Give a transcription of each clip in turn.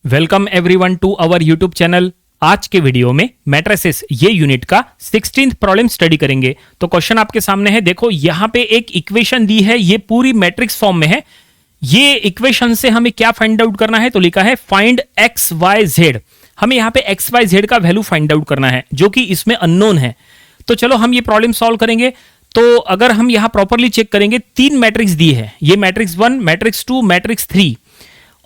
Welcome everyone to our YouTube channel. आज के video में मैट्रिसेस ये यूनिट का 16th प्रॉब्लम स्टडी करेंगे। तो क्वेश्चन आपके सामने है, देखो यहां पे एक इक्वेशन दी है, ये पूरी मैट्रिक्स फॉर्म में है। ये इक्वेशन से हमें क्या फाइंड आउट करना है, तो लिखा है फाइंड एक्स वाई जेड। हमें यहां पे एक्स वाई जेड का वैल्यू फाइंड आउट करना है जो कि इसमें अननोन है। तो चलो हम ये प्रॉब्लम सॉल्व करेंगे। तो अगर हम यहां प्रॉपरली चेक करेंगे, तीन मैट्रिक्स दी है, ये मैट्रिक्स 1, मैट्रिक्स 2, मैट्रिक्स 3,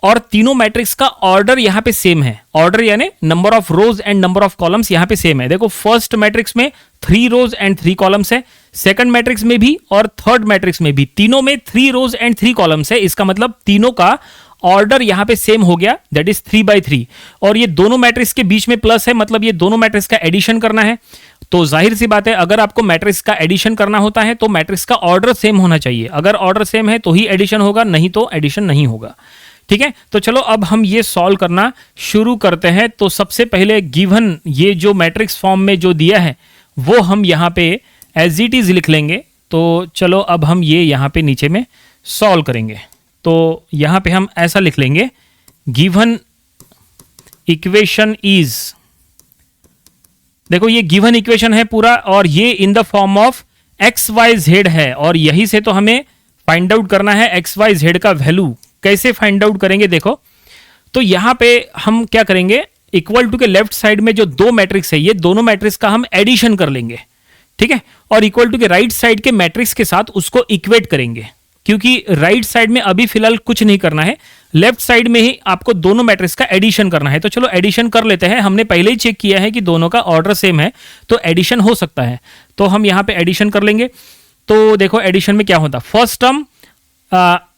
और तीनों मैट्रिक्स का ऑर्डर यहां पे सेम है। ऑर्डर यानी number of rose and number of columns यहां पे सेम है। देखो फर्स्ट मैट्रिक्स में 3 रोज एंड 3 कॉलम्स है, सेकंड मैट्रिक्स में भी और थर्ड मैट्रिक्स में भी तीनों में 3 रोज एंड 3 कॉलम्स है। इसका मतलब तीनों का ऑर्डर यहां पे सेम हो गया, दैट इज 3/3। और ये दोनों मैट्रिक्स के बीच में प्लस है, मतलब ये दोनों मैट्रिक्स का एडिशन करना है। तो जाहिर सी बात है, अगर आपको मैट्रिक्स का एडिशन करना होता है तो मैट्रिक्स का ऑर्डर सेम होना चाहिए। अगर ऑर्डर सेम है तो ही एडिशन होगा, नहीं तो एडिशन नहीं होगा। ठीक है, तो चलो अब हम ये सॉल्व करना शुरू करते हैं। तो सबसे पहले गिवन ये जो मैट्रिक्स फॉर्म में जो दिया है वो हम यहाँ पे एज इट इज लिख लेंगे। तो चलो अब हम ये यहाँ पे नीचे में सॉल्व करेंगे। तो यहाँ पे हम ऐसा लिख लेंगे, गिवन इक्वेशन इज, देखो ये गिवन इक्वेशन है पूरा और ये in the form of x y z है, और यही से तो हमें फाइंड आउट करना है एक्स वाई जेड का वैल्यू। कैसे फाइंड आउट करेंगे, देखो तो यहां पे हम क्या करेंगे, इक्वल टू के लेफ्ट साइड में जो दो मैट्रिक्स है, ये दोनों मैट्रिक्स का हम एडिशन कर लेंगे। ठीक है, और इक्वल टू के राइट साइड के मैट्रिक्स के साथ उसको इक्वेट करेंगे, क्योंकि राइट साइड में अभी फिलहाल कुछ नहीं करना है, लेफ्ट साइड में ही आपको दोनों मैट्रिक्स का एडिशन करना है। तो चलो एडिशन कर लेते हैं। हमने पहले ही चेक किया है कि दोनों का ऑर्डर सेम है, तो एडिशन हो सकता है। तो हम यहां पे एडिशन कर लेंगे। तो देखो एडिशन में क्या होता, फर्स्ट टर्म,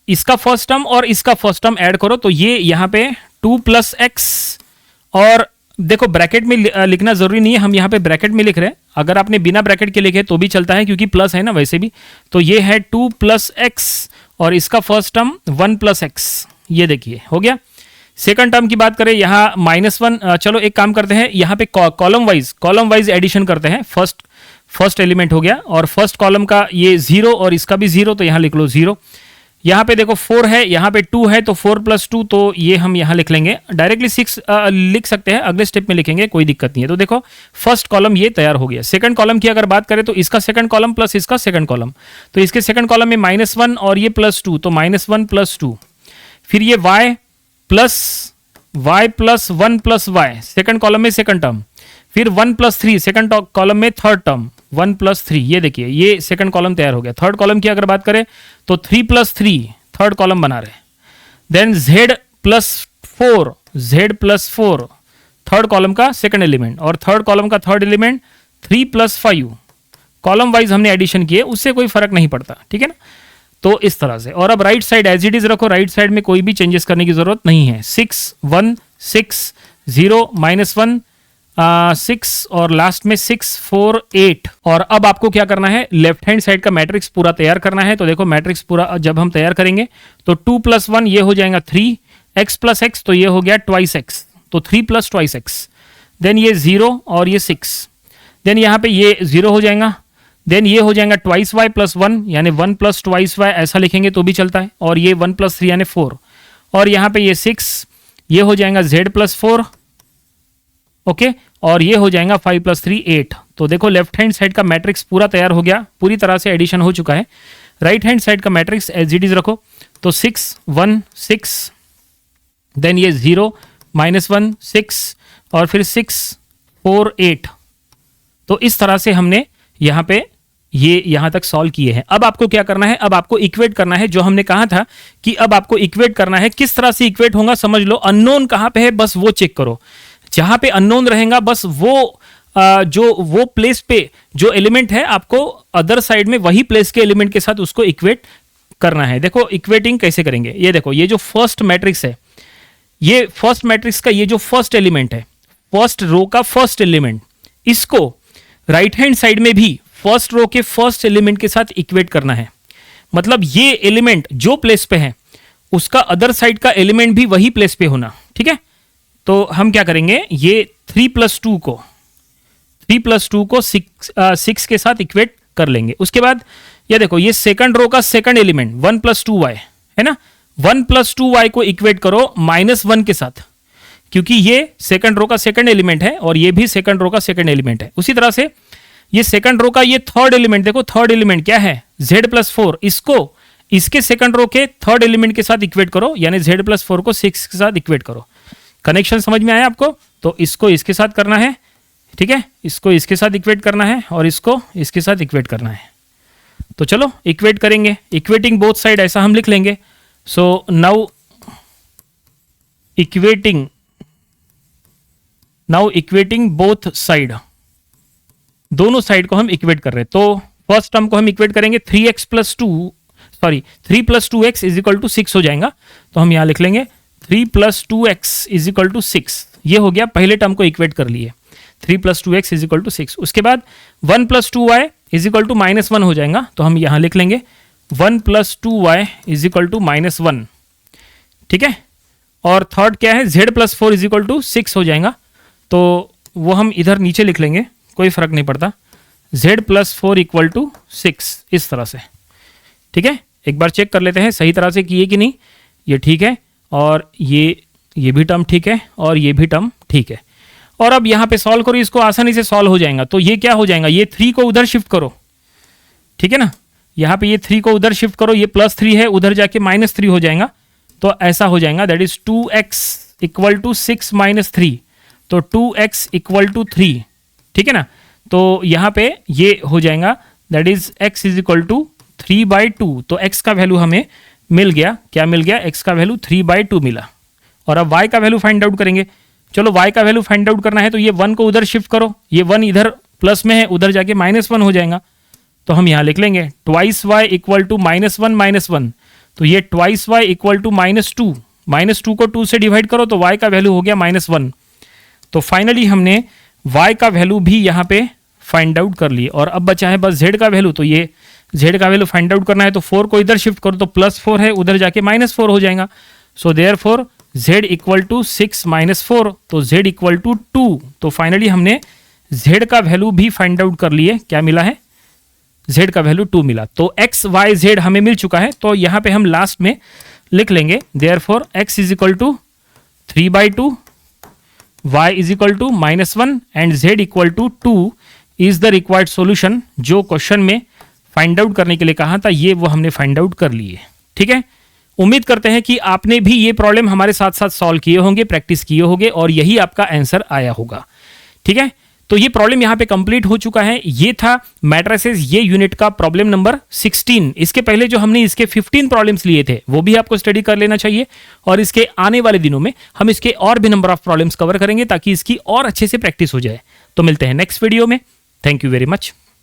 इसका फर्स्ट टर्म और इसका फर्स्ट टर्म ऐड करो, तो ये यहां पे 2 + x, और देखो ब्रैकेट में लिखना जरूरी नहीं है, हम यहां पे ब्रैकेट में लिख रहे हैं। अगर आपने बिना ब्रैकेट के लिखे तो भी चलता है, क्योंकि प्लस है ना वैसे भी। तो ये है 2 + x और इसका फर्स्ट टर्म 1 + x, ये देखिए हो गया। सेकंड टर्म की बात करें, यहां -1, चलो एक काम करते हैं, यहां पे कॉलम वाइज एडिशन करते हैं। फर्स्ट एलिमेंट हो गया, और फर्स्ट कॉलम का ये 0 और इसका भी 0, तो यहां लिख लो 0। यहाँ पे देखो 4 है, यहाँ पे 2 है, तो 4 + 2, तो ये हम यहाँ लिख लेंगे। डायरेक्टली 6 लिख सकते हैं, अगले स्टेप में लिखेंगे, कोई दिक्कत नहीं है। तो देखो फर्स्ट कॉलम ये तैयार हो गया। सेकंड कॉलम की अगर बात करें तो इसका सेकंड कॉलम प्लस इसका सेकंड कॉलम, तो इसके सेकंड कॉलम में -1 और ये +2, तो -1 + 2। फिर ये y + 1 + y, सेकंड कॉलम में सेकंड टर्म। फिर 1 + 3, सेकंड कॉलम में थर्ड टर्म, 1 + 3, ये देखिए ये सेकंड कॉलम तैयार हो गया। थर्ड कॉलम की अगर बात करें तो 3 + 3, थर्ड कॉलम बना रहे। देन z + 4, थर्ड कॉलम का सेकंड एलिमेंट, और थर्ड कॉलम का थर्ड एलिमेंट 3 + 5। कॉलम वाइज हमने एडिशन किए, उससे कोई फर्क नहीं पड़ता। ठीक है ना, तो इस तरह से। और अब right side as it is रखो, राइट साइड में कोई भी चेंजेस करने की जरूरत नहीं है। 6 1 6 0 -1 6 और लास्ट में 6 4 8। और अब आपको क्या करना है, लेफ्ट हैंड साइड का मैट्रिक्स पूरा तैयार करना है। तो देखो मैट्रिक्स पूरा जब हम तैयार करेंगे तो 2 + 1 ये हो जाएगा 3, x + x, तो ये हो गया 2x, तो 3 + 2x। देन ये 0 और ये 6, देन यहाँ पे ये 0 हो जाएगा। देन ये हो जाएगा 2y + 1, यानी 1 + 2y, ऐसा लिखेंगे तो भी चलता है। और ये 1 + 3 यानी 4, और यहाँ पे ये 6, ये हो जाएगा z + 4, ओके, और ये हो जाएगा 5 + 3 8। तो देखो लेफ्ट हैंड साइड का मैट्रिक्स पूरा तैयार हो गया, पूरी तरह से एडिशन हो चुका है। राइट हैंड साइड का मैट्रिक्स एज इट इज रखो, तो 6 1 6, देन ये 0 -1 6 और फिर 6 4 8। तो इस तरह से हमने यहाँ पे ये यहां तक सॉल्व किए हैं। अब आपको क्या करना है, अब आपको इक्वेट करना है, जो हमने कहा था कि अब आपको इक्वेट करना है। किस तरह से इक्वेट होगा समझ लो, अननोन कहां पे है बस वो चेक करो। जहां पे अननोन रहेगा बस वो प्लेस पे जो एलिमेंट है, आपको अदर साइड में वही प्लेस के एलिमेंट के साथ उसको इक्वेट करना है। देखो इक्वेटिंग कैसे करेंगे, ये देखो ये जो फर्स्ट मैट्रिक्स है, ये फर्स्ट मैट्रिक्स का ये जो फर्स्ट एलिमेंट है, फर्स्ट रो का फर्स्ट एलिमेंट, इसको राइट हैंड साइड में भी फर्स्ट रो के फर्स्ट एलिमेंट के साथ इक्वेट करना है। मतलब ये एलिमेंट जो प्लेस पे है उसका अदर साइड का एलिमेंट भी वही प्लेस पे होना। ठीक है, तो हम क्या करेंगे, ये 3 + 2 को 6 के साथ इक्वेट कर लेंगे। उसके बाद ये देखो ये सेकंड रो का सेकंड एलिमेंट 1 + 2y है ना, 1 + 2y को इक्वेट करो -1 के साथ। क्योंकि ये सेकंड रो का सेकंड एलिमेंट है और ये भी सेकंड रो का सेकंड एलिमेंट है। उसी तरह से ये सेकंड रो का ये थर्ड एलिमेंट, देखो थर्ड एलिमेंट क्या है, z+4, इसको इसके सेकंड रो के थर्ड एलिमेंट के साथ इक्वेट करो, यानी z+4 को 6 के साथ इक्वेट करो। कनेक्शन समझ में आया आपको? तो इसको इसके साथ करना है, ठीक है, इसको इसके साथ इक्वेट करना है और इसको इसके साथ इक्वेट करना है। तो चलो इक्वेट करेंगे, इक्वेटिंग बोथ साइड ऐसा हम लिख लेंगे। So now equating both side, दोनों साइड को हम इक्वेट कर रहे हैं। तो फर्स्ट टर्म को हम इक्वेट करेंगे 3 + 2x इज इक्वल टू 6 हो जाएगा। तो हम यहां लिख लेंगे 3 + 2x इज इक्वल टू 6। ये हो गया, पहले टर्म को इक्वेट कर लिए, 3 + 2x इज इक्वल टू 6। उसके बाद 1 + 2y इज इक्वल टू -1 हो जाएगा। तो हम यहां लिख लेंगे 1 + 2y इज इक्वल टू -1, ठीक है। और थर्ड क्या है, z+4 इज इक्वल टू 6 हो जाएगा। तो वो हम इधर नीचे लिख लेंगे, कोई फर्क नहीं पड़ता, z+4 इक्वल टू 6, इस तरह से, ठीक है। एक बार चेक कर लेते हैं सही तरह से किए कि नहीं। ये ठीक है और ये भी टर्म ठीक है और ये भी टर्म ठीक है। और अब यहाँ पे सॉल्व करो, इसको आसानी से सॉल्व हो जाएगा। तो ये क्या हो जाएगा, ये 3 को उधर शिफ्ट करो, ठीक है ना, यहाँ पे ये 3 को उधर शिफ्ट करो, ये +3 है, उधर जाके -3 हो जाएगा। तो ऐसा हो जाएगा, that is 2x equal to 6 - 3, तो 2x इक्वल टू 3, ठीक है ना। तो यहाँ पे ये हो जाएगा, that is x is equal to 3/2। तो x का वैल्यू हमें मिल गया, क्या मिल गया, x का वैल्यू 3/2 मिला। और अब y का वैल्यू फाइंड आउट करेंगे। चलो y का वैल्यू फाइंड आउट करना है तो ये 1 को उधर शिफ्ट करो, ये 1 इधर प्लस में है, उधर जाके -1 हो जाएगा। तो हम यहाँ लिख लेंगे 2y इक्वल टू -1 तो ये 2y इक्वल टू -2, -2 को 2 से डिवाइड करो तो y का वैल्यू हो गया -1। तो फाइनली हमने y का वैल्यू भी यहाँ पे फाइंड आउट कर लिए। और अब बचा है बस z का वैल्यू। तो ये z का वैल्यू फाइंड आउट करना है तो 4 को इधर शिफ्ट करो तो +4 है, उधर जाके -4 हो जाएगा। So therefore z equal to 6 - 4, तो z इक्वल टू 2। तो फाइनली हमने z का वैल्यू भी फाइंड आउट कर लिए, क्या मिला है, z का वैल्यू 2 मिला। तो x y z हमें मिल चुका है। तो यहाँ पे हम लास्ट में लिख लेंगे therefore x is equal to 3/2, y is equal to -1 and z equal to 2 is the required solution. जो क्वेश्चन में फाइंड आउट करने के लिए कहा था ये वो हमने फाइंड आउट कर लिए, ठीक है। उम्मीद करते हैं कि आपने भी ये प्रॉब्लम हमारे साथ साथ सॉल्व किए होंगे, प्रैक्टिस किए होंगे और यही आपका आंसर आया होगा, ठीक है। तो ये प्रॉब्लम यहाँ पे कंप्लीट हो चुका है। ये था मैट्रिसेस ये यूनिट का प्रॉब्लम नंबर 16। इसके पहले जो हमने इसके 15 प्रॉब्लम्स लिए थे वो भी आपको स्टडी कर लेना चाहिए और इसके आने वाले दिनों में हम इसके और भी नंबर ऑफ प्रॉब्लम्स कवर करेंगे ताकि इसकी और अच्छे से प्रैक्टिस हो जाए। तो मिलते हैं नेक्स्ट वीडियो में। Thank you very much.